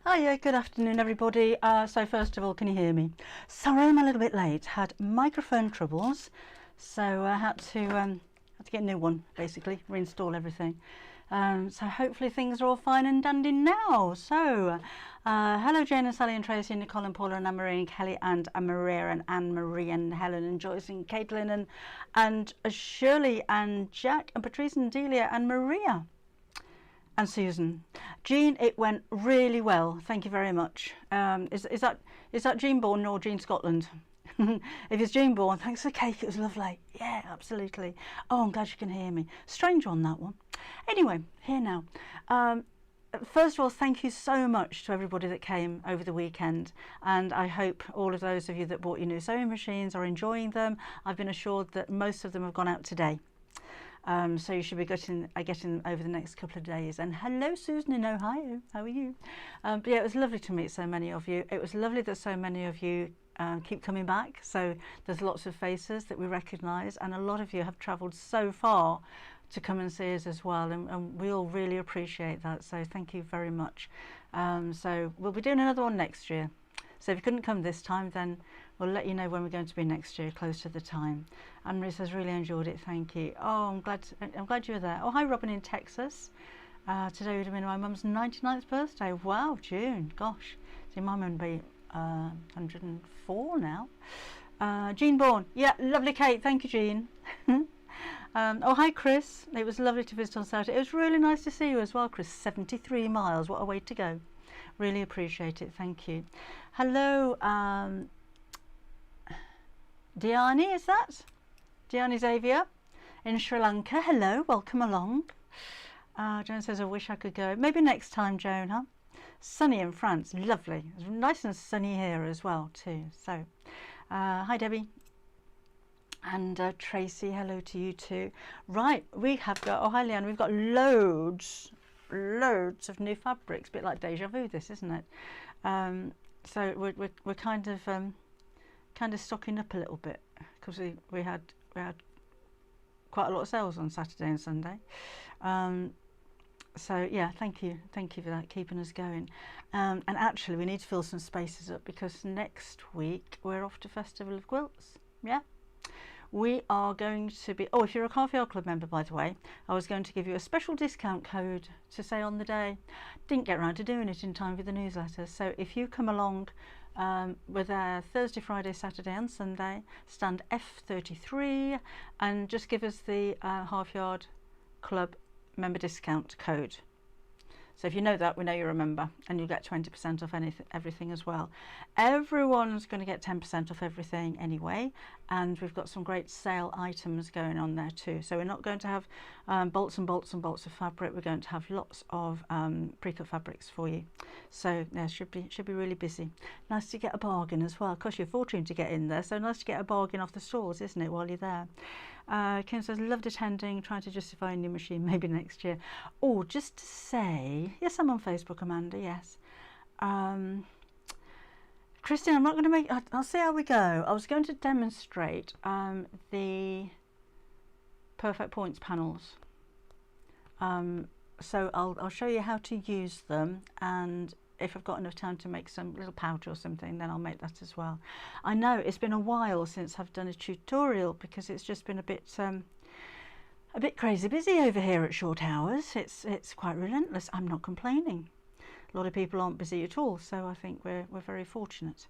Hiya, good afternoon everybody. So first of all, can you hear me? Sorry I'm a little bit late, had microphone troubles, so I had to get a new one, basically, reinstall everything. So hopefully things are all fine and dandy now. So, hello Jane and Sally and Tracy and Nicole and Paula and Anne-Marie and Kelly and Maria and Anne-Marie and Helen and Joyce and Caitlin and Shirley and Jack and Patrice and Delia and Maria. And Susan. Jean, it went really well. Thank you very much. Is that Jean Bourne or Jean Scotland? If it's Jean Bourne, thanks for the cake. It was lovely. Yeah, absolutely. Oh, I'm glad you can hear me. Strange on that one. Anyway, here now. First of all, thank you so much to everybody that came over the weekend, and I hope all of those of you that bought your new sewing machines are enjoying them. I've been assured that most of them have gone out today. So you should be getting over the next couple of days. And hello Susan in Ohio, how are you? But yeah, it was lovely to meet so many of you. It was lovely that so many of you keep coming back, so there's lots of faces that we recognise, and a lot of you have travelled so far to come and see us as well, and we all really appreciate that, so thank you very much. So we'll be doing another one next year. So if you couldn't come this time, then we'll let you know when we're going to be next year, close to the time. Anne-Marie says, really enjoyed it, thank you. Oh, I'm glad you were there. Oh, hi Robin in Texas. Today would have been my mum's 99th birthday. Wow, June, gosh. See, my mum would be 104 now. Jean Bourne, yeah, lovely cake, thank you Jean. Oh, hi Chris, it was lovely to visit on Saturday. It was really nice to see you as well, Chris. 73 miles, what a way to go. Really appreciate it, thank you. Hello, Diani, is that? Diani Xavier in Sri Lanka. Hello, welcome along. Joan says, I wish I could go. Maybe next time, Joan, huh? Sunny in France, lovely. It's nice and sunny here as well, too. So, hi Debbie. And Tracy, hello to you too. Right, we have got, oh hi Leanne, we've got loads of new fabrics, a bit like deja vu this, isn't it? So we're kind of stocking up a little bit, because we had quite a lot of sales on Saturday and Sunday. So yeah, thank you for that, keeping us going. And actually we need to fill some spaces up, because next week we're off to Festival of Quilts. Yeah, we are going to be, oh, if you're a Coffee Art Club member, by the way, I was going to give you a special discount code to say on the day. Didn't get around to doing it in time for the newsletter, so if you come along, we're there Thursday, Friday, Saturday and Sunday, stand F33, and just give us the Half Yard Club member discount code. So if you know that, we know you remember, and you get 20% off everything as well. Everyone's going to get 10% off everything anyway, and we've got some great sale items going on there too. So we're not going to have bolts and bolts and bolts of fabric. We're going to have lots of pre-cut fabrics for you. So yeah, should be really busy. Nice to get a bargain as well. Cost you a fortune to get in there, so nice to get a bargain off the stores, isn't it, while you're there. Kim says, loved attending, trying to justify a new machine, maybe next year. Oh, just to say, yes, I'm on Facebook, Amanda, yes. Christine, I'm not going to make, I'll see how we go. I was going to demonstrate the Perfect Points panels. So I'll show you how to use them, and if I've got enough time to make some little pouch or something, then I'll make that as well. I know it's been a while since I've done a tutorial, because it's just been a bit crazy busy over here at Short Hours. It's quite relentless. I'm not complaining. A lot of people aren't busy at all, so I think we're very fortunate.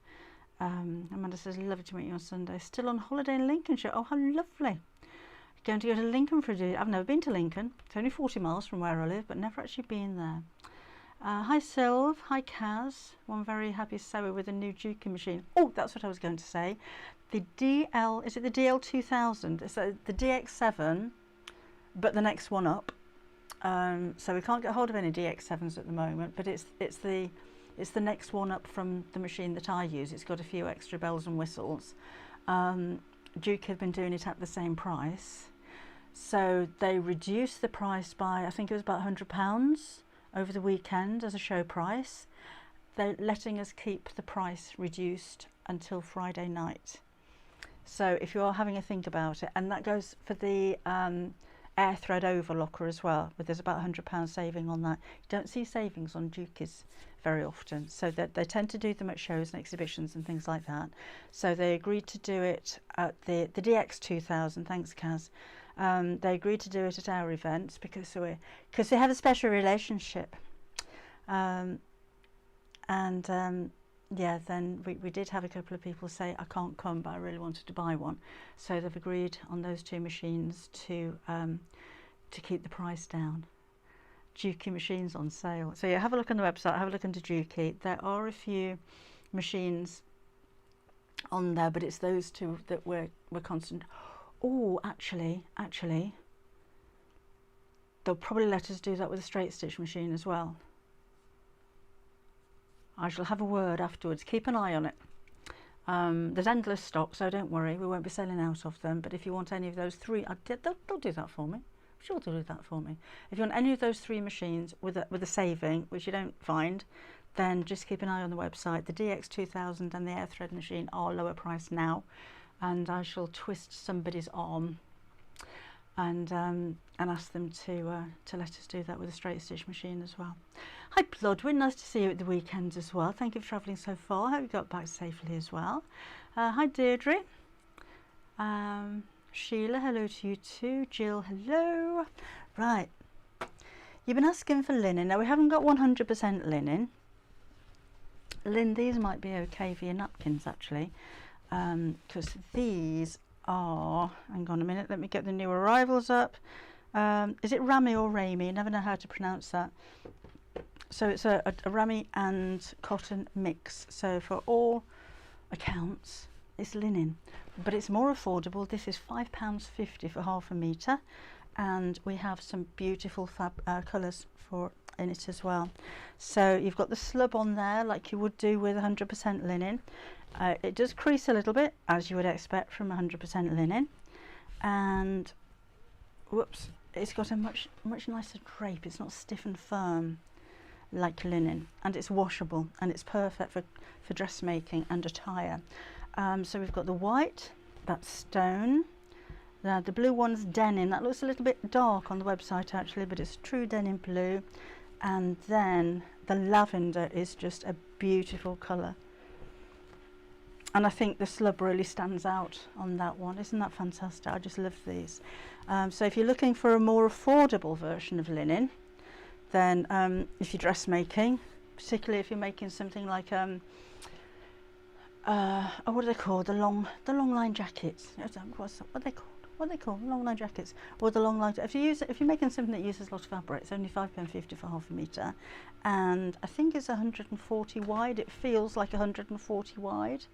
Amanda says, lovely to meet you on Sunday. Still on holiday in Lincolnshire. Oh, how lovely. Going to go to Lincoln for a day. I've never been to Lincoln. It's only 40 miles from where I live, but never actually been there. Hi Sylv, hi Kaz. One very happy sewer with a new juking machine. Oh, that's what I was going to say. The DL, is it the DL2000? It's the DX7, but the next one up. So we can't get hold of any DX7s at the moment, but it's the next one up from the machine that I use. It's got a few extra bells and whistles. Duke have been doing it at the same price, so they reduced the price by, I think it was about £100 over the weekend as a show price. They're letting us keep the price reduced until Friday night. So if you are having a think about it, and that goes for the air thread overlocker as well, but there's about £100 saving on that. You don't see savings on Dookies very often, so that they tend to do them at shows and exhibitions and things like that. So they agreed to do it at the DX 2000. Thanks, Kaz. They agreed to do it at our events because they have a special relationship. Yeah, then we did have a couple of people say, I can't come, but I really wanted to buy one. So they've agreed on those two machines to keep the price down. Juki machines on sale. So yeah, have a look on the website, have a look into Juki. There are a few machines on there, but it's those two that we're constant. Oh, actually, they'll probably let us do that with a straight stitch machine as well. I shall have a word afterwards. Keep an eye on it. There's endless stock, so don't worry. We won't be selling out of them. But if you want any of those three, they'll do that for me. I'm sure they'll do that for me. If you want any of those three machines with a saving, which you don't find, then just keep an eye on the website. The DX 2000 and the air thread machine are lower priced now, and I shall twist somebody's arm and ask them to let us do that with a straight stitch machine as well. Hi Bloodwin, nice to see you at the weekend as well. Thank you for travelling so far. Hope you got back safely as well. Hi Deirdre. Sheila, hello to you too. Jill, hello. Right, you've been asking for linen. Now we haven't got 100% linen. Lynn, these might be okay for your napkins actually, because these are, hang on a minute, let me get the new arrivals up. Is it Rami or Rami? I never know how to pronounce that. So it's a Rami and cotton mix. So for all accounts, it's linen, but it's more affordable. This is £5.50 for half a metre, and we have some beautiful colours in it as well. So you've got the slub on there like you would do with 100% linen. It does crease a little bit, as you would expect from 100% linen, and whoops, it's got a much nicer drape. It's not stiff and firm like linen, and it's washable, and it's perfect for dressmaking and attire. So we've got the white, that's stone. The blue one's denim. That looks a little bit dark on the website actually, but it's true denim blue. And then the lavender is just a beautiful colour, and I think the slub really stands out on that one. Isn't that fantastic? I just love these. So if you're looking for a more affordable version of linen, then if you're dressmaking, particularly if you're making something like oh, what are they called? The long line jackets. What are they called? What are they called? Long line jackets, or the long line. If you're making something that uses a lot of fabric, it's only £5.50 for half a metre, and I think it's 140 wide. It feels like 140 wide.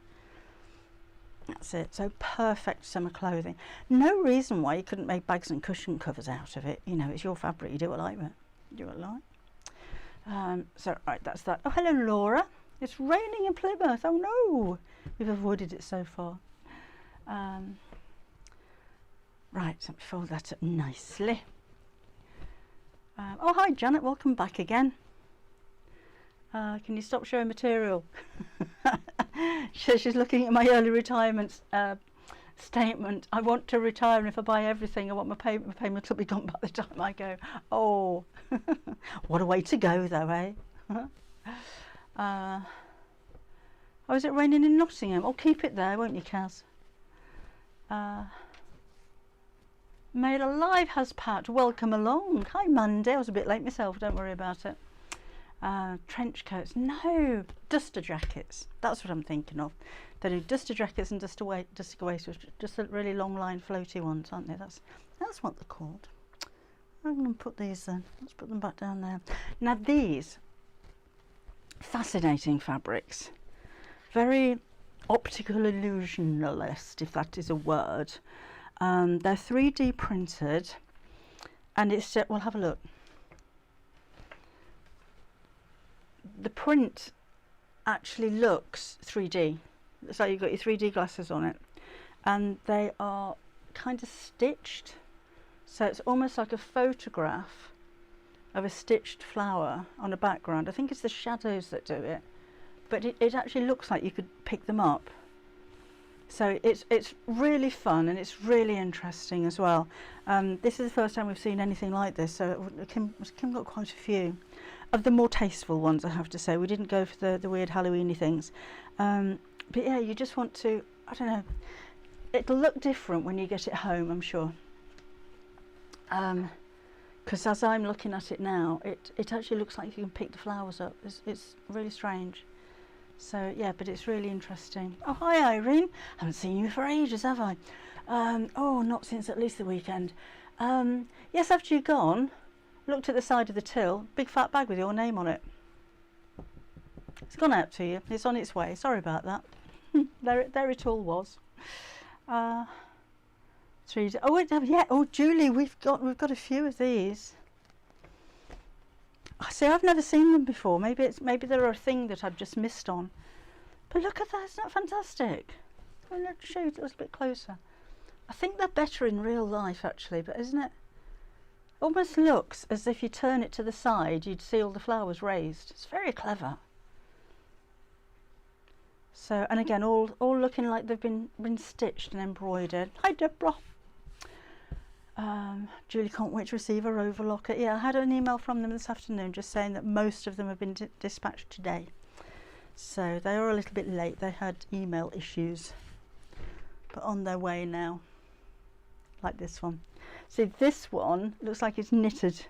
That's it. So perfect summer clothing. No reason why you couldn't make bags and cushion covers out of it. You know, it's your fabric. You do what you like with it. Do what you like. So right, that's that. Oh, hello Laura. It's raining in Plymouth. Oh no, we've avoided it so far. Right, so fold that up nicely. Oh, hi Janet, welcome back again. Can you stop showing material? She's looking at my early retirement statement. I want to retire, and if I buy everything, I want my payment will be gone by the time I go. Oh, what a way to go though, eh? Oh, is it raining in Nottingham? Oh, keep it there, won't you, Kaz? Made Alive has Pat. Welcome along. Hi, Monday. I was a bit late myself. Don't worry about it. Trench coats. No, duster jackets. That's what I'm thinking of. They do duster jackets and duster waisters. Just the really long line floaty ones, aren't they? That's what they're called. I'm going to put these then. Let's put them back down there. Now these fascinating fabrics. Very optical illusionalist, if that is a word. They're 3D printed, and it's we'll have a look. The print actually looks 3D. It's like you've got your 3D glasses on it, and they are kind of stitched, so it's almost like a photograph of a stitched flower on a background. I think it's the shadows that do it, but it actually looks like you could pick them up. So it's really fun and it's really interesting as well. This is the first time we've seen anything like this, so Kim got quite a few of the more tasteful ones, I have to say. We didn't go for the weird Halloweeny things, but yeah, you just want to, I don't know, it'll look different when you get it home, I'm sure. Because as I'm looking at it now, it actually looks like you can pick the flowers up. It's really strange. So yeah, but it's really interesting. Oh, hi Irene. Haven't seen you for ages, have I? Oh, not since at least the weekend. Yes, after you're gone, looked at the side of the till, big fat bag with your name on it. It's gone out to you. It's on its way. Sorry about that. there it all was. Oh, yeah. Oh, Julie, we've got a few of these. See, I've never seen them before. Maybe they're a thing that I've just missed on. But look at that, isn't that fantastic? I'm going to show you a little bit closer. I think they're better in real life actually, but isn't it? Almost looks as if you turn it to the side, you'd see all the flowers raised. It's very clever. So, and again, all looking like they've been stitched and embroidered. Hi Deborah. Julie can't wait to receive her overlocker. Yeah, I had an email from them this afternoon just saying that most of them have been dispatched today. So they are a little bit late. They had email issues, but on their way now. Like this one. See, this one looks like it's knitted.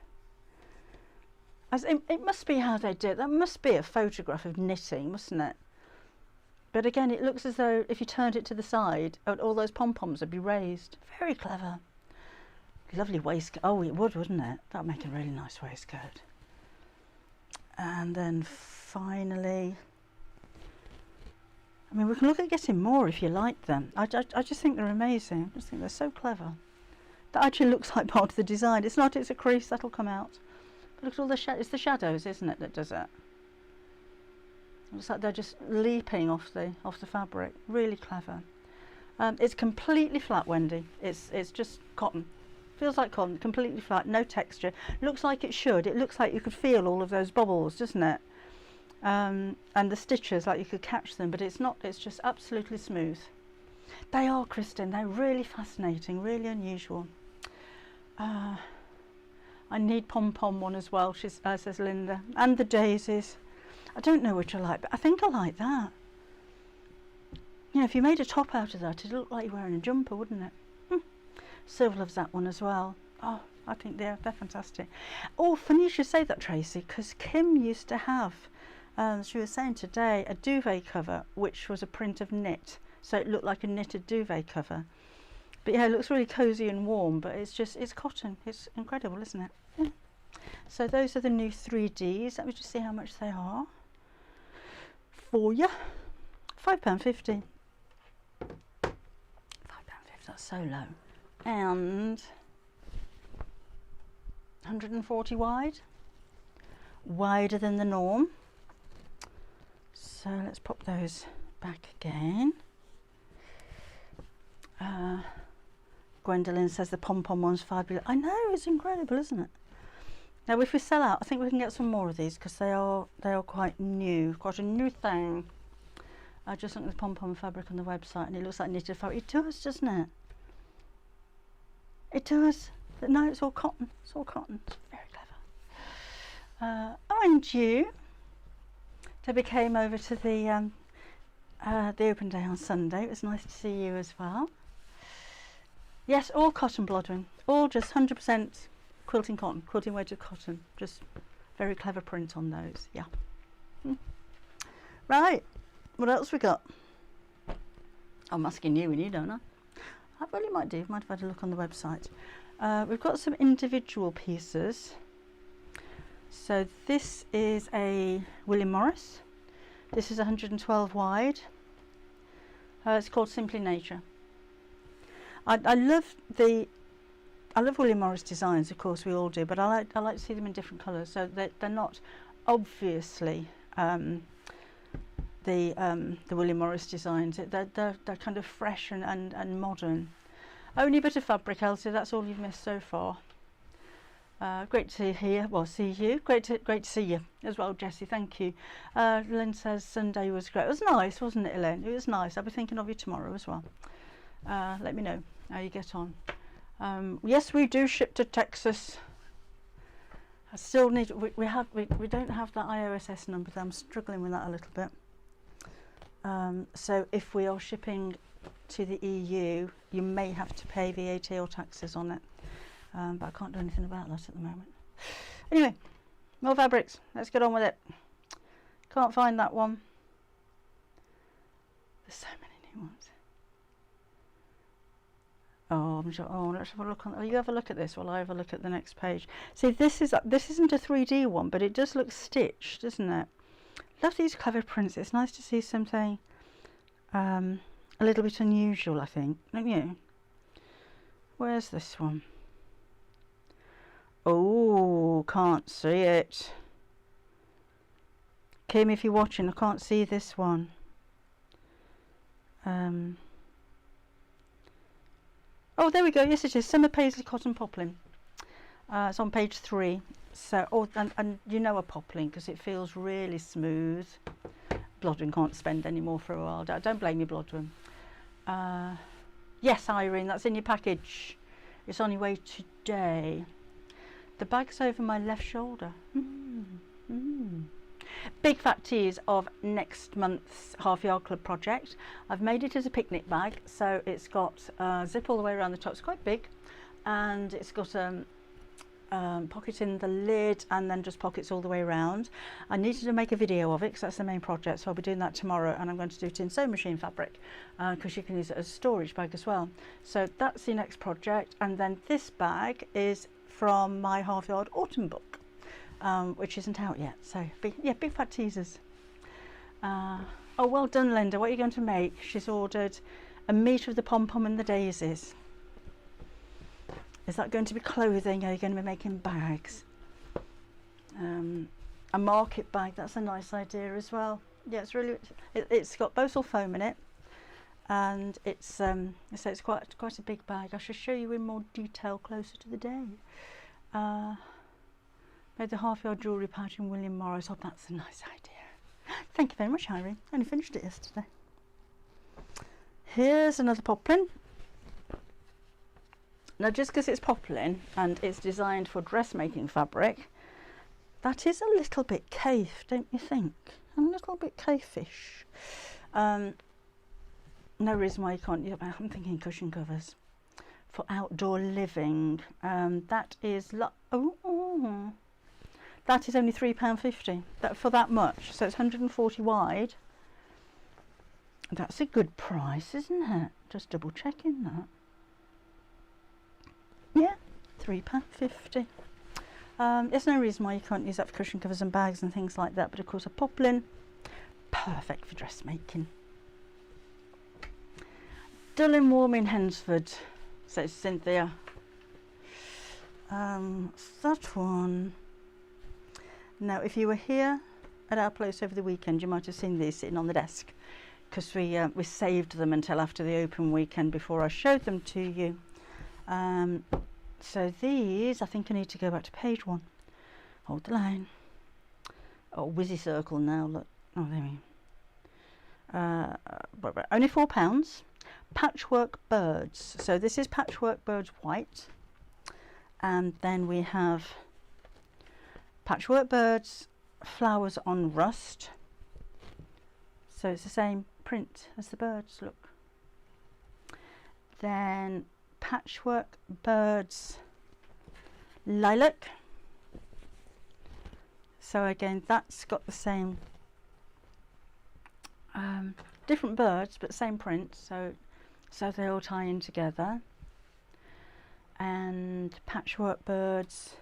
It must be how they do it. That must be a photograph of knitting, mustn't it? But again, it looks as though if you turned it to the side, all those pom-poms would be raised. Very clever. Lovely waistcoat. Oh, it would, wouldn't it? That would make a really nice waistcoat. And then finally, I mean, we can look at getting more if you like them. I just think they're amazing. I just think they're so clever. That actually looks like part of the design. It's not, it's a crease that'll come out. But look at all the shadows. It's the shadows, isn't it, that does it? It looks like they're just leaping off the fabric. Really clever. It's completely flat, Wendy. It's just cotton. Feels like cotton, completely flat, no texture. Looks like it should. It looks like you could feel all of those bubbles, doesn't it? And the stitches, like you could catch them, but it's not. It's just absolutely smooth. They are, Kristen. They're really fascinating, really unusual. I need pom-pom one as well, says Linda, and the daisies. I don't know which I like, but I think I like that. You know, if you made a top out of that, it'd look like you're wearing a jumper, wouldn't it? Sylv loves that one as well. Oh, I think they're fantastic. Oh, funny you should say that, Tracy, because Kim used to have, she was saying today, a duvet cover, which was a print of knit. So it looked like a knitted duvet cover. But yeah, it looks really cosy and warm, but it's cotton. It's incredible, isn't it? Yeah. So those are the new 3Ds. Let me just see how much they are for you. £5.50. £5.50, that's so low. And 140 wide. Wider than the norm. So let's pop those back again. Gwendolyn says the pom-pom one's fabulous. I know, it's incredible, isn't it? Now if we sell out, I think we can get some more of these because they are quite new, quite a new thing. I just looked at the pom-pom fabric on the website and it looks like knitted fabric. It does, doesn't it? It does. No, it's all cotton. It's all cotton. It's very clever. And you. Debbie came over to the open day on Sunday. It was nice to see you as well. Yes, all cotton bloodwing. All just 100% quilting cotton, quilting weighted cotton. Just very clever print on those. Yeah. Right. What else we got? I'm asking you and you, don't I? I really might do. Might have had a look on the website. We've got some individual pieces. So this is a William Morris. This is 112 wide. It's called Simply Nature. I love William Morris designs, of course we all do, but I like to see them in different colours, so they're not obviously the William Morris designs. They're kind of fresh and modern. Only a bit of fabric, Elsie, that's all you've missed so far. Great to hear. Well, see you. Great to see you as well, Jessie. Thank you. Lynn says Sunday was great. It was nice, wasn't it, Elaine? It was nice. I'll be thinking of you tomorrow as well. Let me know how you get on. Yes, we do ship to Texas. I still need. We don't have that IOSS number. I'm struggling with that a little bit. So if we are shipping to the EU, you may have to pay VAT or taxes on it. But I can't do anything about that at the moment. Anyway, more fabrics. Let's get on with it. Can't find that one. There's so many new ones. Oh, I'm sure. Oh, let's have a look on. Oh, you have a look at this while I have a look at the next page. See, this isn't a 3D one, but it does look stitched, doesn't it? Love these clever prints. It's nice to see something a little bit unusual, I think, don't you? Where's this one? Oh, can't see it. Kim, if you're watching, I can't see this one. Oh, there we go. Yes, it is. Summer Paisley Cotton Poplin. It's on page 3. So, oh, and you know a poplin because it feels really smooth. Blodwyn can't spend any more for a while. Don't blame me, Blodwyn. Yes, Irene, that's in your package. It's on your way today. The bag's over my left shoulder. Big fat tease of next month's Half Yard Club project. I've made it as a picnic bag, so it's got a zip all the way around the top. It's quite big, and it's got pocket in the lid and then just pockets all the way around. I needed to make a video of it because that's the main project, so I'll be doing that tomorrow, and I'm going to do it in sewing machine fabric because you can use it as a storage bag as well. So that's the next project, and then this bag is from my Half Yard Autumn book, which isn't out yet. So big fat teasers. Oh, well done, Linda. What are you going to make? She's ordered a meter of the pom-pom and the daisies. Is that going to be clothing? Are you going to be making bags? A market bag, that's a nice idea as well. Yeah, it's really, it's got Bosal foam in it, and it's so it's quite a big bag. I shall show you in more detail closer to the day. Made the Half Yard jewellery pouch in William Morris. Oh, that's a nice idea. Thank you very much, Irene. I only finished it yesterday. Here's another poplin. Now, just because it's poplin and it's designed for dressmaking fabric, that is a little bit caif, don't you think? A little bit caifish. No reason why you can't. I'm thinking cushion covers for outdoor living. That is that is only £3.50 for that much. So it's 140 wide. That's a good price, isn't it? Just double checking that. Yeah, £3.50. There's no reason why you can't use that for cushion covers and bags and things like that, but of course a poplin, perfect for dressmaking. Dull and warm in Hensford, says Cynthia. That one. Now, if you were here at our place over the weekend, you might have seen these sitting on the desk, because we saved them until after the open weekend before I showed them to you. So these, I think I need to go back to page 1. Hold the line. Oh, Wizzy Circle now, look. Oh, there we go. Only £4. Patchwork Birds. So this is Patchwork Birds White. And then we have Patchwork Birds Flowers on Rust. So it's the same print as the birds, look. Then Patchwork Birds Lilac. So again, that's got the same different birds but same print, so they all tie in together. And Patchwork Birds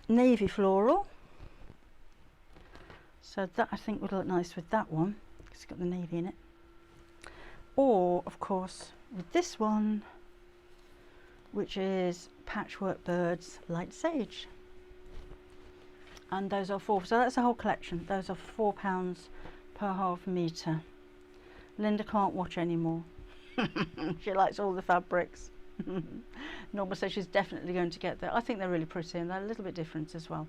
Navy Floral. So that I think would look nice with that one because it's got the navy in it. Or of course with this one, which is Patchwork Birds Light Sage, and those are £4. So that's a whole collection. Those are £4 per half metre. Linda can't watch anymore. She likes all the fabrics. Norma says she's definitely going to get there. I think they're really pretty and they're a little bit different as well.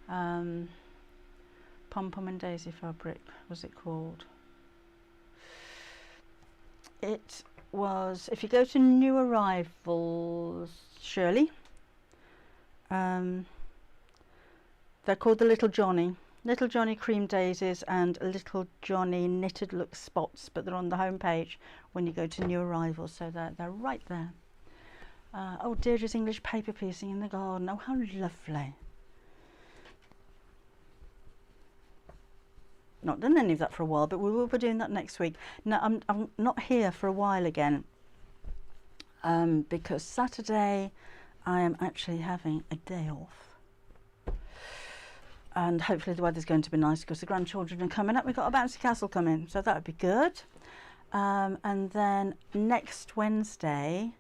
Pom Pom and Daisy fabric, was it called? It was, if you go to New Arrivals, Shirley, they're called the Little Johnny. Little Johnny Cream Daisies and Little Johnny Knitted Look Spots, but they're on the home page when you go to New Arrivals, so they're right there. Oh, Deirdre's English paper piecing in the garden. Oh, how lovely. Not done any of that for a while, but we will be doing that next week. Now, I'm not here for a while again, because Saturday I am actually having a day off. And hopefully the weather's going to be nice because the grandchildren are coming up. We've got a bouncy castle coming, so that would be good. And then next Wednesday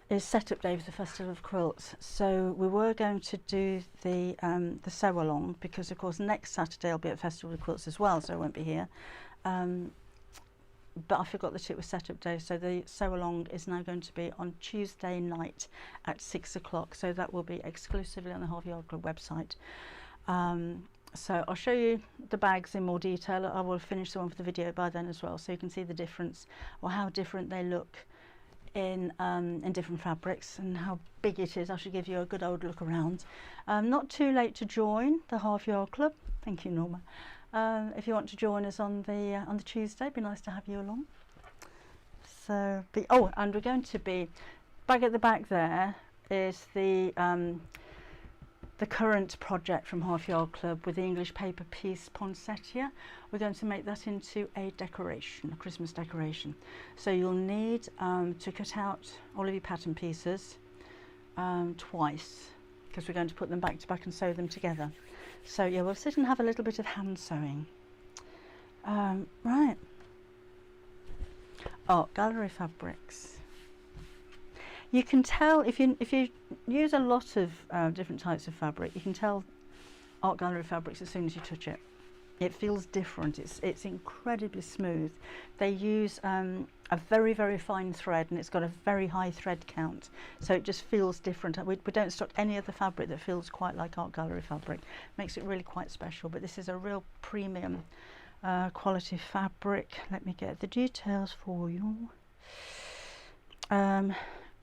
is setup day for the Festival of Quilts. So we were going to do the sew along because of course next Saturday I'll be at Festival of Quilts as well, so I won't be here. But I forgot that it was setup day, so the sew along is now going to be on Tuesday night at 6 o'clock. So that will be exclusively on the Half Yard Club website. So I'll show you the bags in more detail. I will finish the one for the video by then as well, so you can see the difference or how different they look in different fabrics and how big it is. I should give you a good old look around. Not too late to join the Half Yard Club. Thank you, Norma. If you want to join us on the Tuesday, it'd be nice to have you along. So, oh, and we're going to be back at the back. There is the current project from Half Yard Club with the English paper piece poinsettia. We're going to make that into a decoration, a Christmas decoration. So you'll need to cut out all of your pattern pieces twice, because we're going to put them back to back and sew them together. So yeah, we'll sit and have a little bit of hand sewing. Right. Art Gallery fabrics. You can tell if you use a lot of different types of fabric, you can tell Art Gallery fabrics as soon as you touch it. It feels different. It's incredibly smooth. They use a very, very fine thread, and it's got a very high thread count, so it just feels different. We don't stock any other fabric that feels quite like Art Gallery fabric. Makes it really quite special, but this is a real premium quality fabric. Let me get the details for you.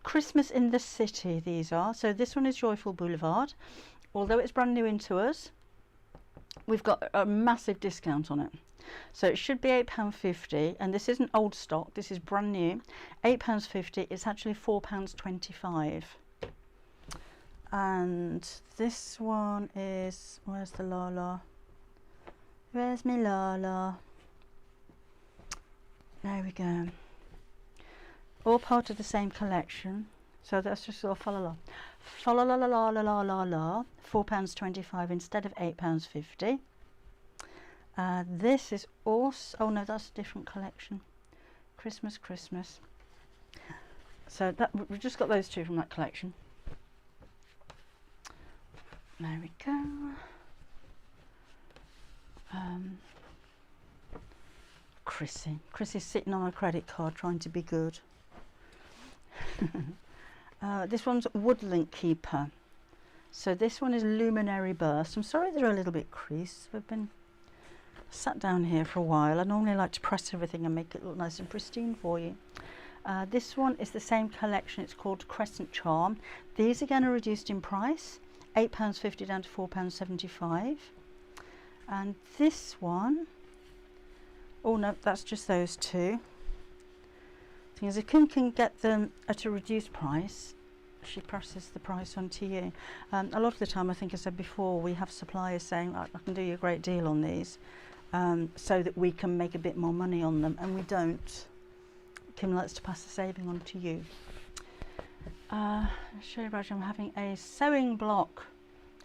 Christmas in the City, these are. So this one is Joyful Boulevard. Although it's brand new into us, we've got a massive discount on it. So it should be £8.50, and this isn't old stock, this is brand new. £8.50, it's actually £4.25. And this one is, where's the Lala? Where's me Lala? There we go. All part of the same collection, so that's just sort of fa la la la la la la la la. £4.25 instead of £8.50. This is also, oh no, that's a different collection. Christmas. So that we've just got those two from that collection. There we go. Chrissy's sitting on a credit card trying to be good. This one's Woodlink Keeper. So this one is Luminary Burst. I'm sorry they're a little bit creased. We've been sat down here for a while. I normally like to press everything and make it look nice and pristine for you. This one is the same collection. It's called Crescent Charm. These again are reduced in price, £8.50 down to £4.75. And this one, oh no, that's just those two. Thing is, if Kim can get them at a reduced price, she passes the price on to you. A lot of the time, I think I said before, we have suppliers saying, I can do you a great deal on these, so that we can make a bit more money on them, and we don't. Kim likes to pass the saving on to you. I'll show you, Roger, I'm having a sewing block.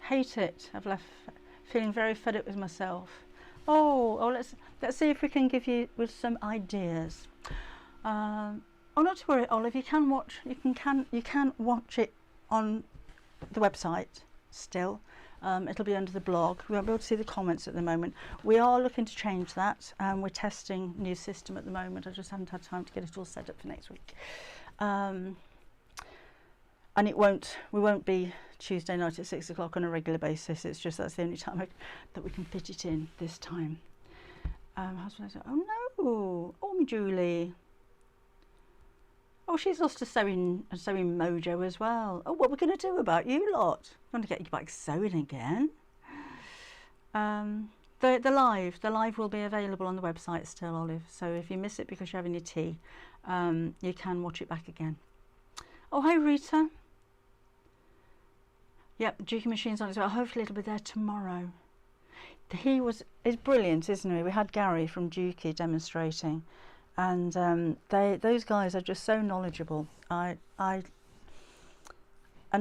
Hate it. I've left feeling very fed up with myself. Oh, let's see if we can give you with some ideas. Oh, not to worry, Olive. You can watch it on the website still. It'll be under the blog. We won't be able to see the comments at the moment. We are looking to change that. We're testing new system at the moment. I just haven't had time to get it all set up for next week. and we won't be Tuesday night at 6 o'clock on a regular basis. It's just that's the only time that we can fit it in this time. Oh no! Oh, me Julie. Oh, she's lost a sewing mojo as well. Oh, what we're going to do about you lot? I'm going to get you back sewing again. The live will be available on the website still, Olive. So if you miss it because you're having your tea, you can watch it back again. Oh, hi Rita. Yep, Juki Machine's on as well. Hopefully it'll be there tomorrow. It's brilliant, isn't he? We had Gary from Juki demonstrating, and those guys are just so knowledgeable. I know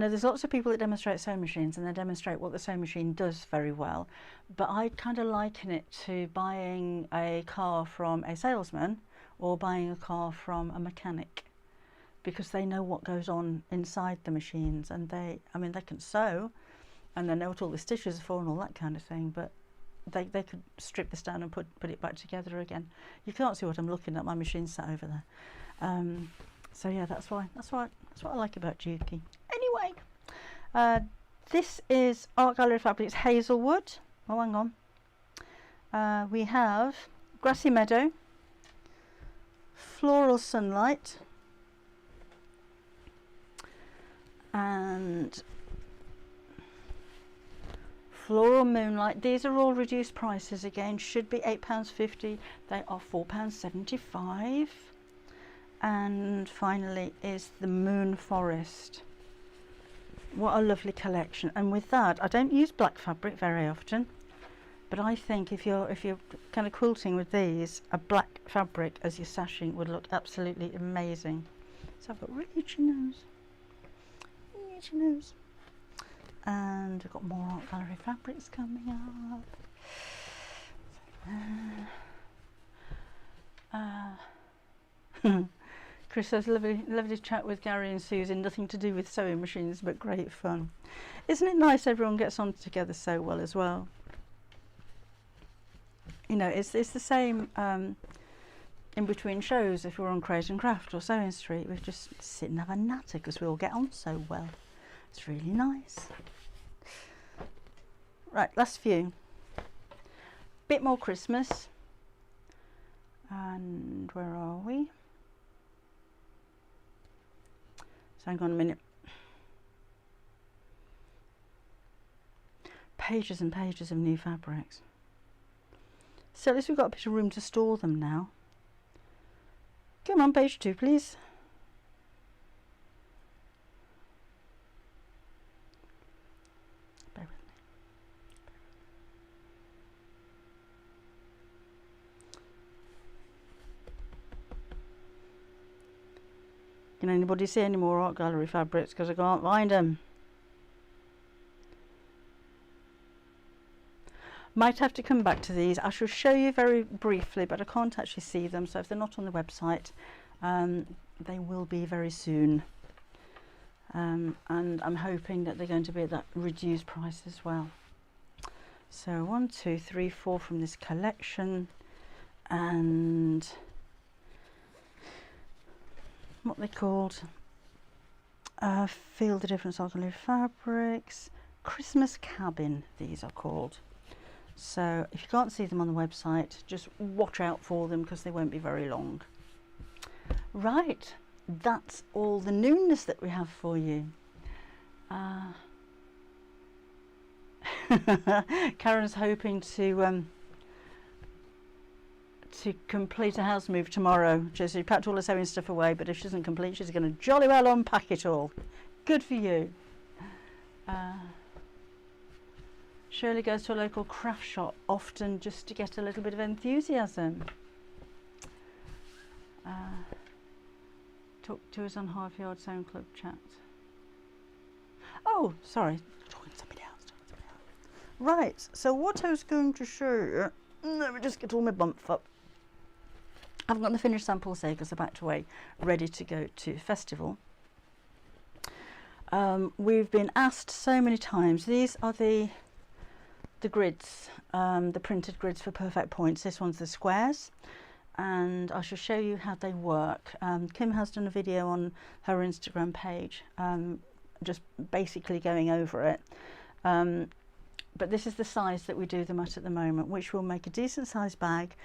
there's lots of people that demonstrate sewing machines, and they demonstrate what the sewing machine does very well, but I kind of liken it to buying a car from a salesman or buying a car from a mechanic, because they know what goes on inside the machines, and they can sew, and they know what all the stitches are for and all that kind of thing, but they could strip this down and put it back together again. You can't see what I'm looking at. My machine's sat over there. So yeah, that's what I like about Juki. Anyway, this is Art Gallery Fabrics Hazelwood. Oh, hang on. We have Grassy Meadow, Floral Sunlight, and Floral Moonlight. These are all reduced prices again. Should be £8.50. They are £4.75. And finally is the Moon Forest. What a lovely collection. And with that, I don't use black fabric very often, but I think if you're kind of quilting with these, a black fabric as your sashing would look absolutely amazing. So I've got really itchy nose. Itchy nose. And we've got more Art Gallery fabrics coming up. Chris says, lovely chat with Gary and Susan, nothing to do with sewing machines, but great fun. Isn't it nice everyone gets on together so well as well? You know, it's the same in between shows. If we're on Create and Craft or Sewing Street, we just sit and have a natter because we all get on so well. It's really nice. Right, last few. Bit more Christmas. And where are we? So hang on a minute. Pages and pages of new fabrics. So at least we've got a bit of room to store them now. Come on, page 2, please. Bear with me. Can anybody see any more Art Gallery fabrics? Because I can't find them. Might have to come back to these. I shall show you very briefly, but I can't actually see them. So if they're not on the website, they will be very soon. And I'm hoping that they're going to be at that reduced price as well. So 1, 2, 3, 4 from this collection, and what they called, Feel the Difference Art Gallery fabrics, Christmas Cabin, these are called. So if you can't see them on the website, just watch out for them because they won't be very long. Right, that's all the newness that we have for you. Karen's hoping to complete a house move tomorrow. She packed all her sewing stuff away, but if she doesn't complete, she's going to jolly well unpack it all. Good for you. Shirley goes to a local craft shop often just to get a little bit of enthusiasm. Talk to us on Half Yard Sewing Club chat. Oh, sorry, talking to somebody else. Right, so what I was going to show you, let me just get all my bump up. I've got the finished samples here because they're packed away, ready to go to festival. We've been asked so many times. These are the grids, the printed grids for Perfect Points. This one's the squares, and I shall show you how they work. Kim has done a video on her Instagram page just basically going over it. But this is the size that we do them at the moment, which will make a decent sized bag.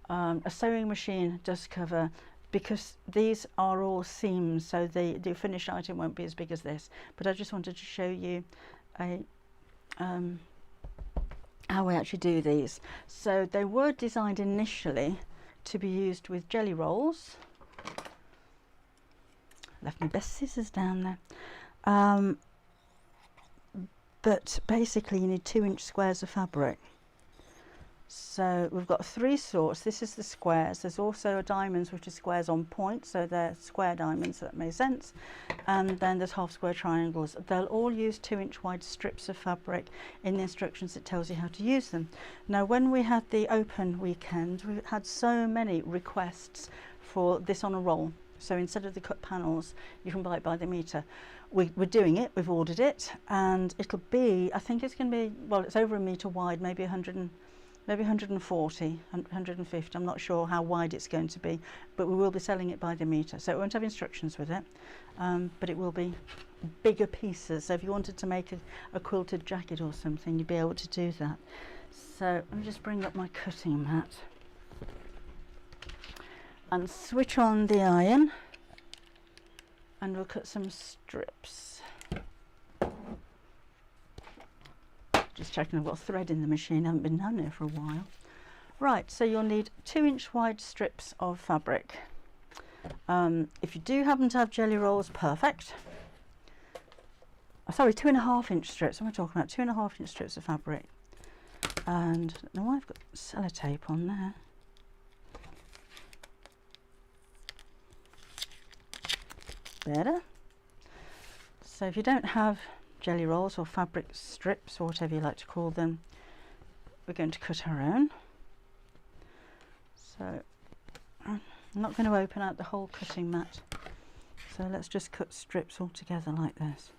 A sewing machine does cover, because these are all seams, so the finished item won't be as big as this. But I just wanted to show you how we actually do these. So they were designed initially to be used with jelly rolls. Left my best scissors down there. But basically you need 2-inch squares of fabric. So we've got 3 sorts. This is the squares. There's also diamonds, which are squares on point, so they're square diamonds, so that makes sense. And then there's half square triangles. They'll all use 2-inch wide strips of fabric. In the instructions it tells you how to use them. Now when we had the open weekend, we had so many requests for this on a roll. So instead of the cut panels, you can buy it by the metre. We're doing it, we've ordered it, and it'll be, I think it's going to be, well, it's over a metre wide, maybe 140, 150, I'm not sure how wide it's going to be, but we will be selling it by the metre, so it won't have instructions with it, but it will be bigger pieces. So if you wanted to make a quilted jacket or something, you'd be able to do that. So let me just bring up my cutting mat and switch on the iron, and we'll cut some strips. Just checking I've got thread in the machine, I haven't been down there for a while. Right, so you'll need 2-inch wide strips of fabric. If you do happen to have jelly rolls, perfect. Oh, sorry, 2.5-inch strips. What am I talking about? 2.5-inch strips of fabric. And now I've got sellotape on there. Better. So if you don't have jelly rolls or fabric strips or whatever you like to call them, we're going to cut our own. So I'm not going to open out the whole cutting mat, so let's just cut strips all together like this.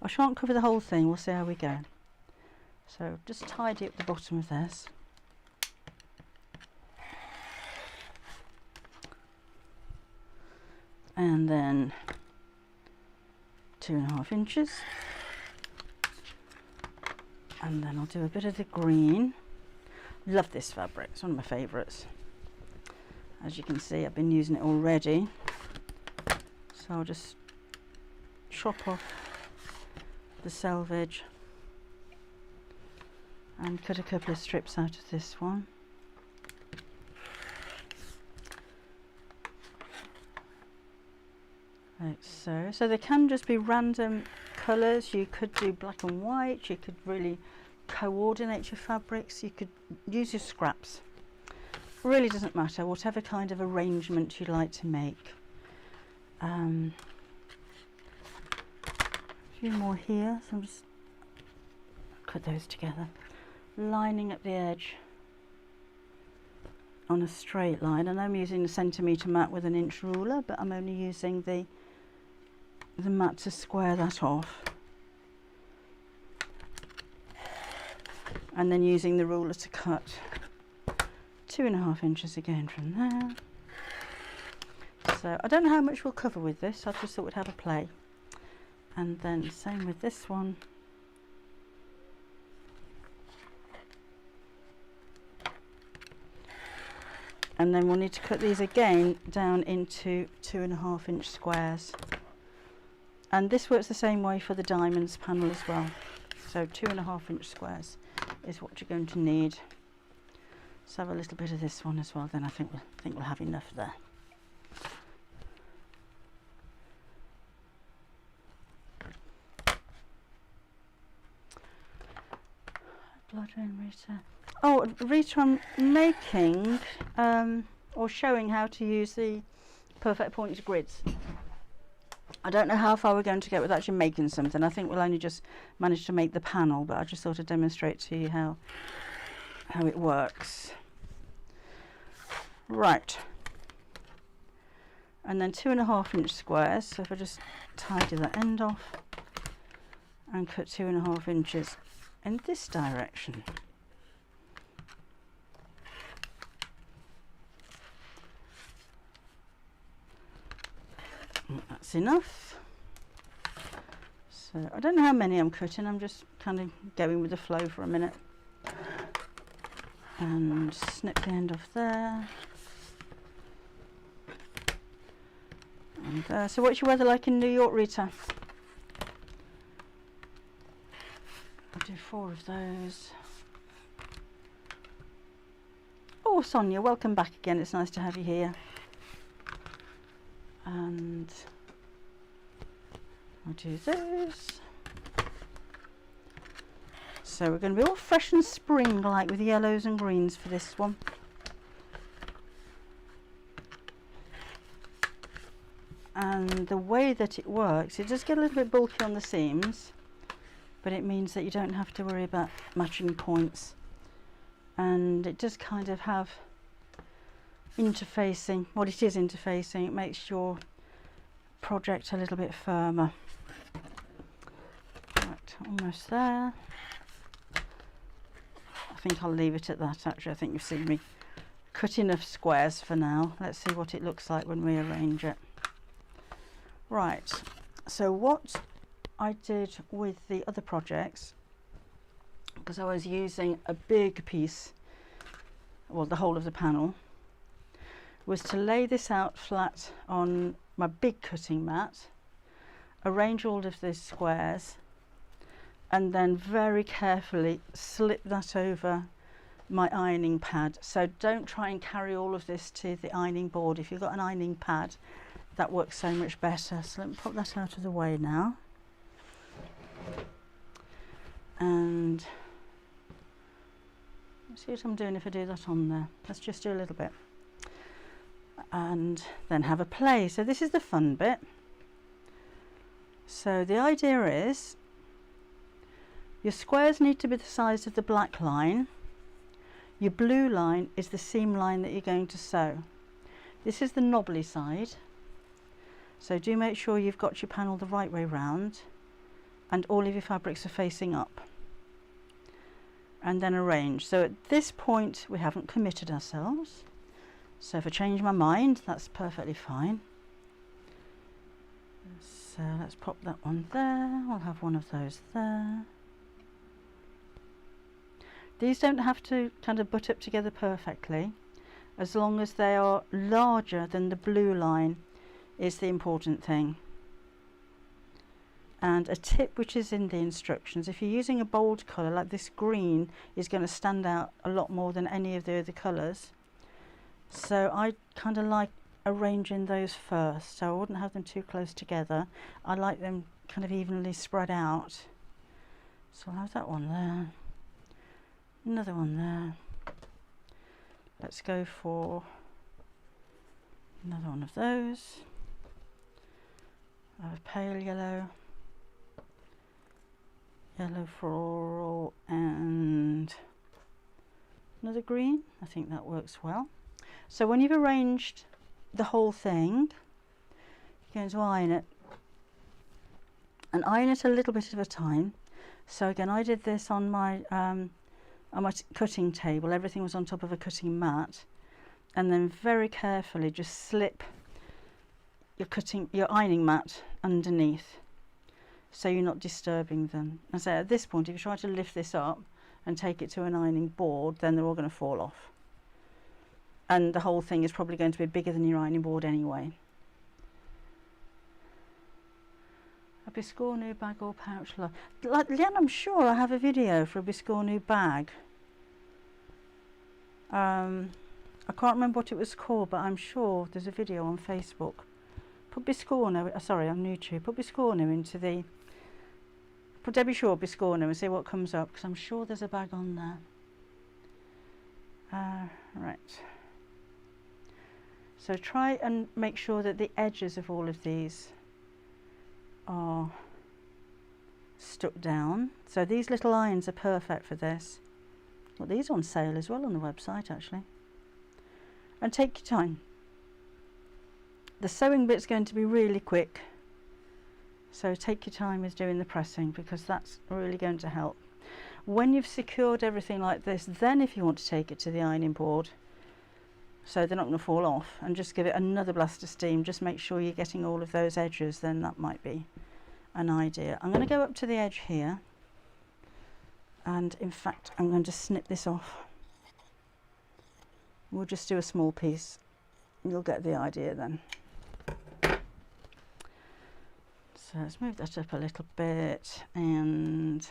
I shan't cover the whole thing, we'll see how we go. So just tidy up the bottom of this. And then 2.5 inches. And then I'll do a bit of the green. Love this fabric, it's one of my favourites. As you can see, I've been using it already. So I'll just chop off the selvage and cut a couple of strips out of this one. Like so. So they can just be random colours. You could do black and white, you could really coordinate your fabrics, you could use your scraps. Really doesn't matter, whatever kind of arrangement you like to make. A few more here, so I'm just cut those together, lining up the edge on a straight line. And I'm using the centimetre mat with an inch ruler, but I'm only using the mat to square that off, and then using the ruler to cut 2.5 inches again from there. So I don't know how much we'll cover with this, I just thought we'd have a play. And then same with this one. And then we'll need to cut these again down into 2.5-inch squares. And this works the same way for the diamonds panel as well. So 2.5-inch squares is what you're going to need. So have a little bit of this one as well, then I think we'll have enough there. Blood and Rita. Oh, Rita, I'm making or showing how to use the perfect pointed grids. I don't know how far we're going to get with actually making something. I think we'll only just manage to make the panel, but I just thought I'd demonstrate to you how it works. Right. And then 2.5-inch squares. So if I just tidy that end off and cut 2.5 inches in this direction. That's enough. So So I don't know how many I'm cutting, I'm just kind of going with the flow for a minute. And snip the end off there. And there. So what's your weather like in New York, Rita? I'll do 4 of those. Oh, Sonia, welcome back again. It's nice to have you here. And I'll do those. So we're going to be all fresh and spring-like with yellows and greens for this one. And the way that it works, it does get a little bit bulky on the seams, but it means that you don't have to worry about matching points. And it does kind of have interfacing, well, it is interfacing, it makes your project a little bit firmer. Right, almost there. I think I'll leave it at that actually. I think you've seen me cut enough squares for now. Let's see what it looks like when we arrange it. Right, so what I did with the other projects, because I was using a big piece, well, the whole of the panel, was to lay this out flat on my big cutting mat, arrange all of these squares, and then very carefully slip that over my ironing pad. So don't try and carry all of this to the ironing board. If you've got an ironing pad, that works so much better. So let me put that out of the way now. And let's see what I'm doing if I do that on there. Let's just do a little bit. And then have a play. So this is the fun bit. So the idea is your squares need to be the size of the black line. Your blue line is the seam line that you're going to sew. This is the knobbly side. So do make sure you've got your panel the right way round and all of your fabrics are facing up. And then arrange. So at this point we haven't committed ourselves. So if I change my mind, that's perfectly fine. So let's pop that one there. I'll have one of those there. These don't have to kind of butt up together perfectly, as long as they are larger than the blue line is the important thing. And a tip which is in the instructions, if you're using a bold colour like this, green is going to stand out a lot more than any of the other colours. So I kind of like arranging those first, so I wouldn't have them too close together. I like them kind of evenly spread out. So I'll have that one there, another one there. Let's go for another one of those. I have pale yellow, yellow floral, and another green. I think that works well. So when you've arranged the whole thing, you're going to iron it, and iron it a little bit at a time. So again, I did this on my cutting table. Everything was on top of a cutting mat, and then very carefully just slip your ironing mat underneath, so you're not disturbing them. And so at this point, if you try to lift this up and take it to an ironing board, then they're all going to fall off. And the whole thing is probably going to be bigger than your ironing board anyway. A Biscornu bag or pouch. Like Leanne, I'm sure I have a video for a Biscornu bag. I can't remember what it was called, but I'm sure there's a video on Facebook. Put Biscornu, sorry, on YouTube. Put Biscornu into the, put Debbie Shaw Biscornu and see what comes up, because I'm sure there's a bag on there. Right. So try and make sure that the edges of all of these are stuck down. So these little irons are perfect for this. Well, these are on sale as well on the website actually. And take your time. The sewing bit's going to be really quick, so take your time with doing the pressing, because that's really going to help. When you've secured everything like this, then if you want to take it to the ironing board, so they're not going to fall off, and just give it another blast of steam, just make sure you're getting all of those edges, then that might be an idea. I'm going to go up to the edge here, and in fact I'm going to snip this off. We'll just do a small piece. You'll get the idea then. So let's move that up a little bit and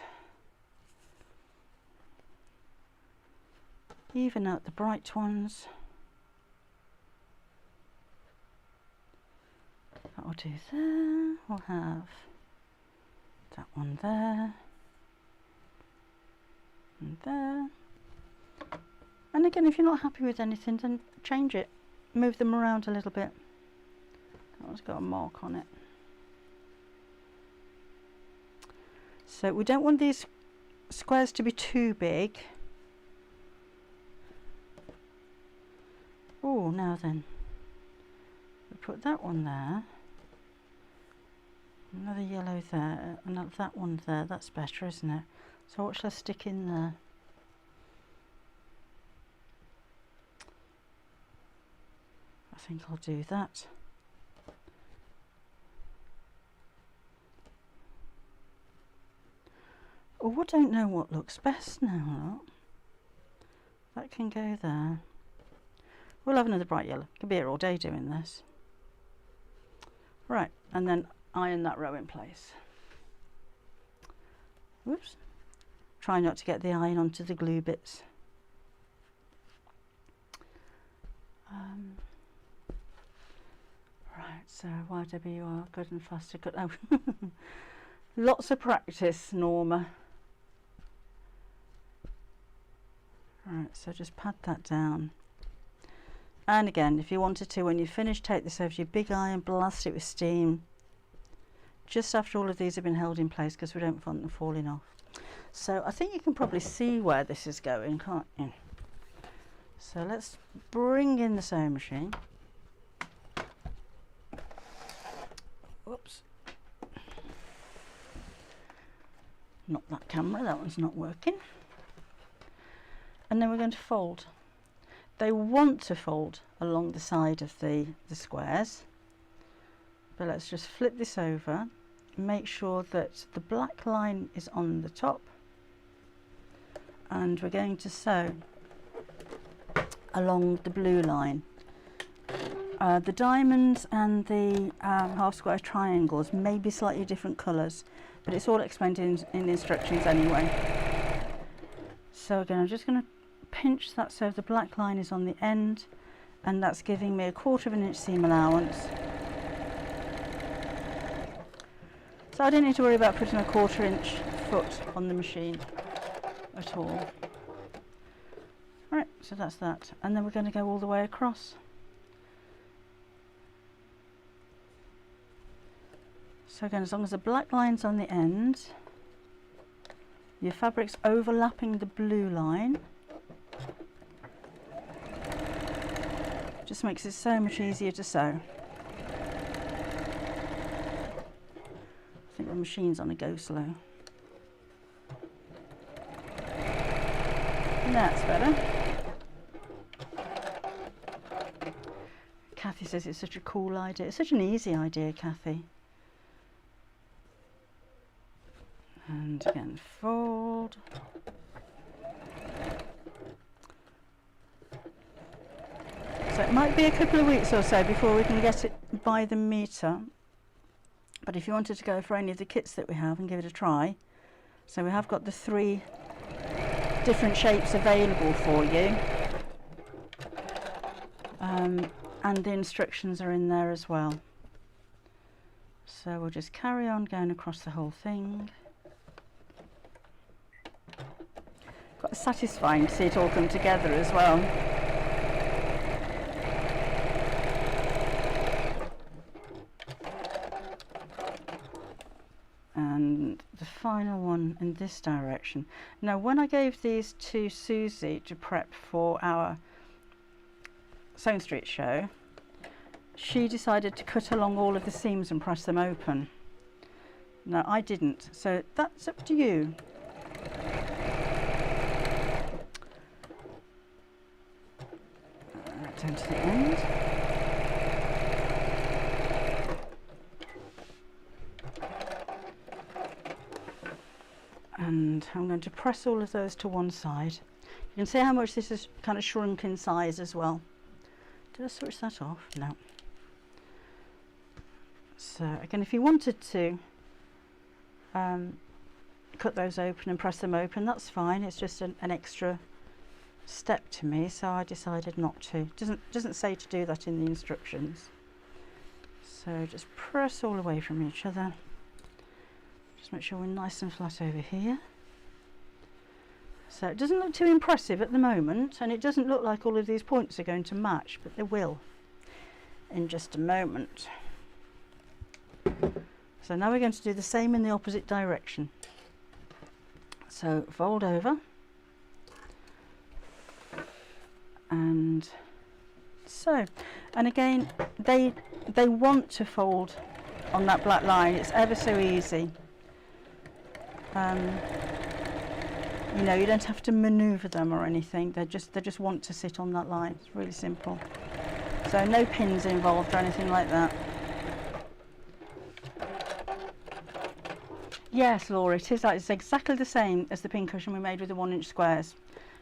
even out the bright ones. That'll do there. We'll have that one there and there. And again, if you're not happy with anything, then change it. Move them around a little bit. That one's got a mark on it. So we don't want these squares to be too big. Oh, now then. We put that one there. Another yellow there, and that one there. That's better, isn't it? So what shall I stick in there? I think I'll do that. Oh, I don't know what looks best now. Look. That can go there. We'll have another bright yellow. Could be here all day doing this. Right, and then iron that row in place. Whoops. Try not to get the iron onto the glue bits. Right, so YWR, good and faster, good. Oh, lots of practice, Norma. Right, so just pad that down. And again, if you wanted to, when you finish, take this over to your big iron, blast it with steam. Just after all of these have been held in place, because we don't want them falling off. So I think you can probably see where this is going, can't you? So let's bring in the sewing machine. Whoops. Not that camera, that one's not working. And then we're going to fold. They want to fold along the side of the squares. But let's just flip this over. Make sure that the black line is on the top. And we're going to sew along the blue line. The diamonds and the half square triangles may be slightly different colours, but it's all explained in the instructions anyway. So again, I'm just going to pinch that so the black line is on the end, and that's giving me 1/4 inch seam allowance. So I don't need to worry about putting a 1/4 inch foot on the machine at all. Right, so that's that, and then we're going to go all the way across. So again, as long as the black line's on the end, your fabric's overlapping the blue line, just makes it so much easier to sew. I think the machine's on a go slow. That's better. Kathy says it's such a cool idea. It's such an easy idea, Kathy. And again, fold. So it might be a couple of weeks or so before we can get it by the metre. But if you wanted to go for any of the kits that we have and give it a try, so we have got the 3 different shapes available for you. And the instructions are in there as well. So we'll just carry on going across the whole thing. Quite satisfying to see it all come together as well. And the final one in this direction. Now, when I gave these to Susie to prep for our Sewing Street show, she decided to cut along all of the seams and press them open. No, I didn't, so that's up to you. Right down to the end. going to press all of those to one side. You can see how much this has kind of shrunk in size as well. Did I switch that off? No. So again, if you wanted to cut those open and press them open, that's fine. It's just an extra step to me, so I decided not to. Doesn't say to do that in the instructions. So just press all away from each other. Just make sure we're nice and flat over here. So it doesn't look too impressive at the moment, and it doesn't look like all of these points are going to match, but they will in just a moment. So now we're going to do the same in the opposite direction. So fold over, and so, and again they want to fold on that black line. It's ever so easy. You know, you don't have to maneuver them or anything. They just want to sit on that line. It's really simple. So no pins involved or anything like that. Yes, Laura, it is. It's exactly the same as the pincushion we made with the 1-inch squares.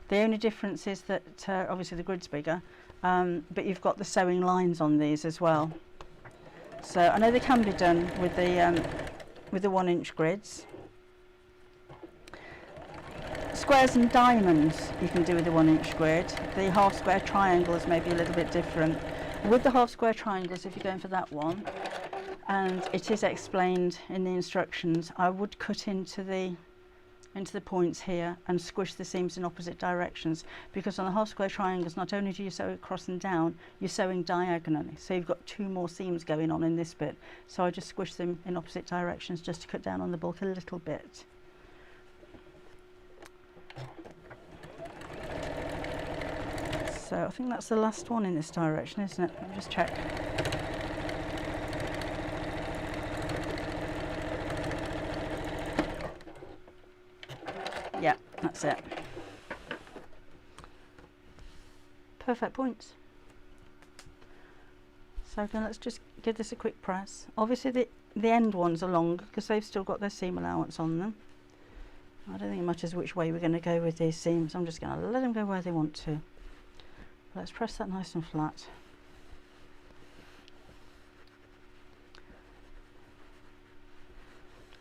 The only difference is that obviously the grid's bigger, but you've got the sewing lines on these as well. So I know they can be done with the 1-inch grids. Squares and diamonds you can do with the 1-inch grid. The half square triangles may be a little bit different. With the half square triangles, if you're going for that one, and it is explained in the instructions, I would cut into the points here and squish the seams in opposite directions, because on the half square triangles, not only do you sew across and down, you're sewing diagonally, so you've got 2 more seams going on in this bit. So I just squish them in opposite directions just to cut down on the bulk a little bit. So I think that's the last one in this direction, isn't it? Let me just check. Yeah, that's it. Perfect points. So again, let's just give this a quick press. Obviously the end ones are long because they've still got their seam allowance on them. I don't think it matters which way we're going to go with these seams. I'm just going to let them go where they want to. Let's press that nice and flat.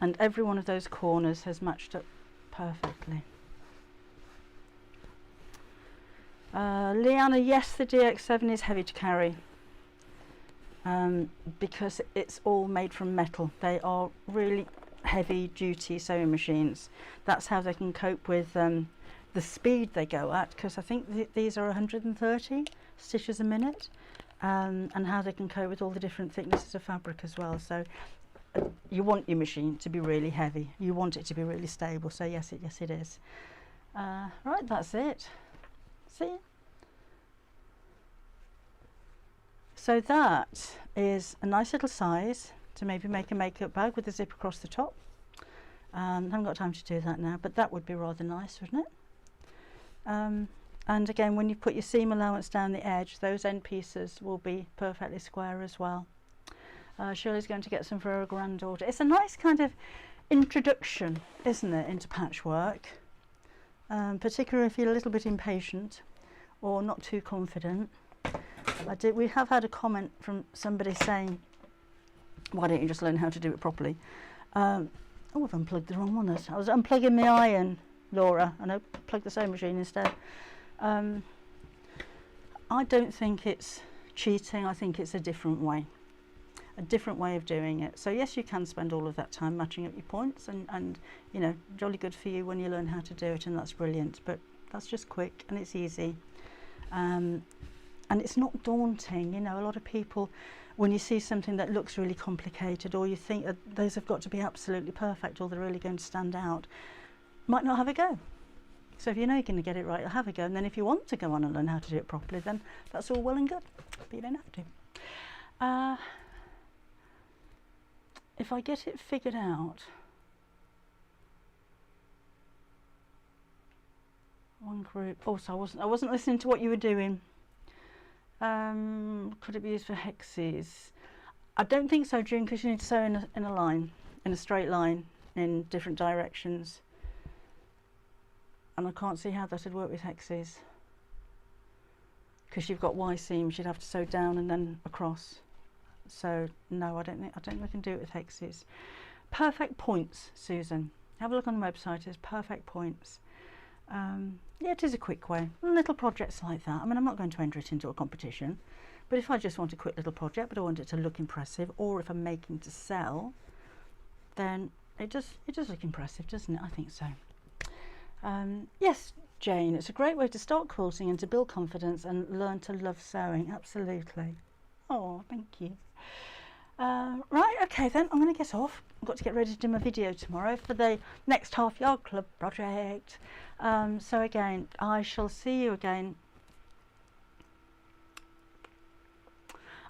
And every one of those corners has matched up perfectly. Leanna, yes, the DX7 is heavy to carry because it's all made from metal. They are really heavy duty sewing machines. That's how they can cope with the speed they go at, because I think these are 130 stitches a minute, and how they can cope with all the different thicknesses of fabric as well. So you want your machine to be really heavy, you want it to be really stable, so yes it is. Right, that's it. See, so that is a nice little size to maybe make a makeup bag with a zip across the top. I haven't got time to do that now, but that would be rather nice, wouldn't it? And again, when you put your seam allowance down the edge, those end pieces will be perfectly square as well. Shirley's going to get some for her granddaughter. It's a nice kind of introduction, isn't it, into patchwork, particularly if you're a little bit impatient or not too confident. We have had a comment from somebody saying, why don't you just learn how to do it properly? Oh, I've unplugged the wrong one. I was unplugging my iron, Laura, and I plugged the sewing machine instead. I don't think it's cheating. I think it's a different way of doing it. So yes, you can spend all of that time matching up your points, and you know, jolly good for you when you learn how to do it, and that's brilliant. But that's just quick and it's easy, and it's not daunting. You know, a lot of people, when you see something that looks really complicated, or you think those have got to be absolutely perfect, or they're really going to stand out, might not have a go. So if you know you're going to get it right, you'll have a go, and then if you want to go on and learn how to do it properly, then that's all well and good, but you don't have to. If I get it figured out, one group. Also, I wasn't listening to what you were doing. Could it be used for hexes? I don't think so, June, because you need to sew in a line, in a straight line, in different directions. and I can't see how that would work with hexes, because you've got Y seams you'd have to sew down and then across. So no, I don't think we can do it with hexes. Perfect points, Susan. Have a look on the website. It's perfect points. Yeah, it is a quick way. Little projects like that. I mean, I'm not going to enter it into a competition, but if I just want a quick little project, but I want it to look impressive, or if I'm making to sell, then it does look impressive, doesn't it? I think so. Yes, Jane, it's a great way to start quilting and to build confidence and learn to love sewing. Absolutely. Oh, thank you. Right, okay then, I'm going to get off. I've got to get ready to do my video tomorrow for the next Half Yard Club project. So again, I shall see you again.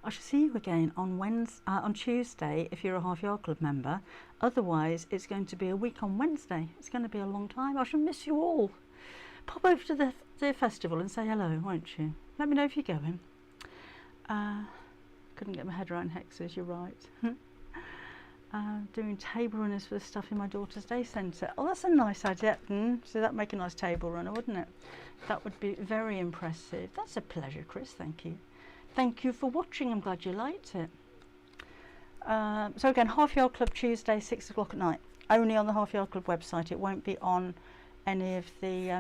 I shall see you again on Tuesday if you're a Half Yard Club member. Otherwise, it's going to be a week on Wednesday. It's going to be a long time. I shall miss you all. Pop over to the festival and say hello, won't you? Let me know if you're going. Couldn't get my head around hexes, you're right. Doing table runners for the stuff in my daughter's day centre. Oh, that's a nice idea. So that'd make a nice table runner, wouldn't it? That would be very impressive. That's a pleasure, Chris. Thank you. Thank you for watching. I'm glad you liked it. So again, Half Yard Club Tuesday, 6 o'clock at night. Only on the Half Yard Club website. It won't be on any of the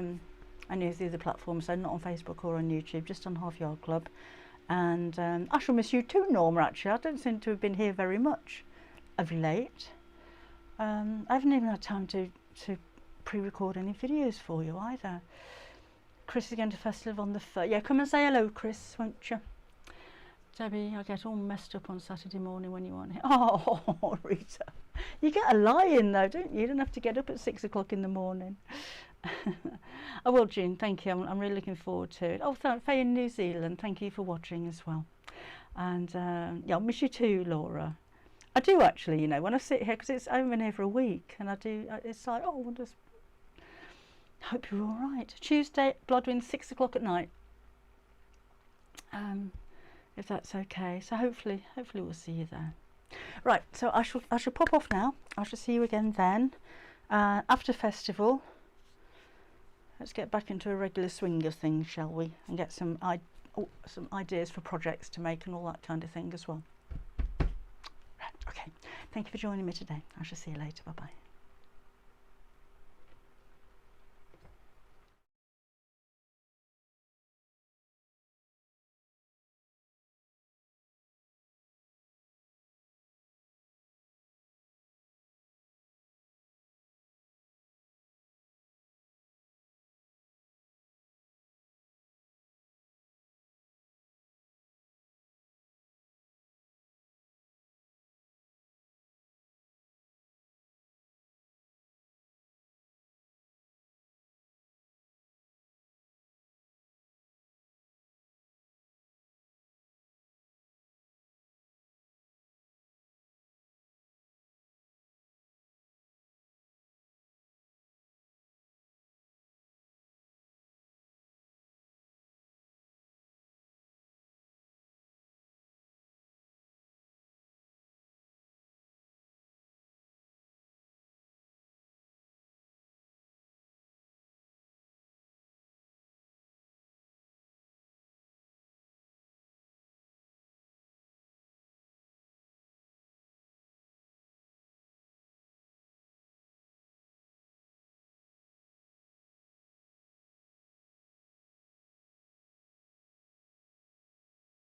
other platforms. So not on Facebook or on YouTube. Just on Half Yard Club. And I shall miss you too, Norma. Actually, I don't seem to have been here very much of late. I haven't even had time to pre-record any videos for you either. Chris is going to festival on the 3rd. Yeah, come and say hello, Chris, won't you? Debbie, I get all messed up on Saturday morning when you aren't here. Oh, Rita. You get a lie in though, don't you? You don't have to get up at 6 o'clock in the morning. I will, June, thank you. I'm really looking forward to it. Oh, Faye in New Zealand, thank you for watching as well. And yeah, I'll miss you too, Laura. I do actually, you know, when I sit here, because I haven't been here for a week, and it's like, oh, I just hope you're all right. Tuesday, Bloodwind, 6 o'clock at night. If that's okay. So hopefully we'll see you there. Right, so I shall pop off now. I shall see you again then. After festival, let's get back into a regular swing of things, shall we? And get some ideas for projects to make and all that kind of thing as well. Right, okay. Thank you for joining me today. I shall see you later. Bye-bye.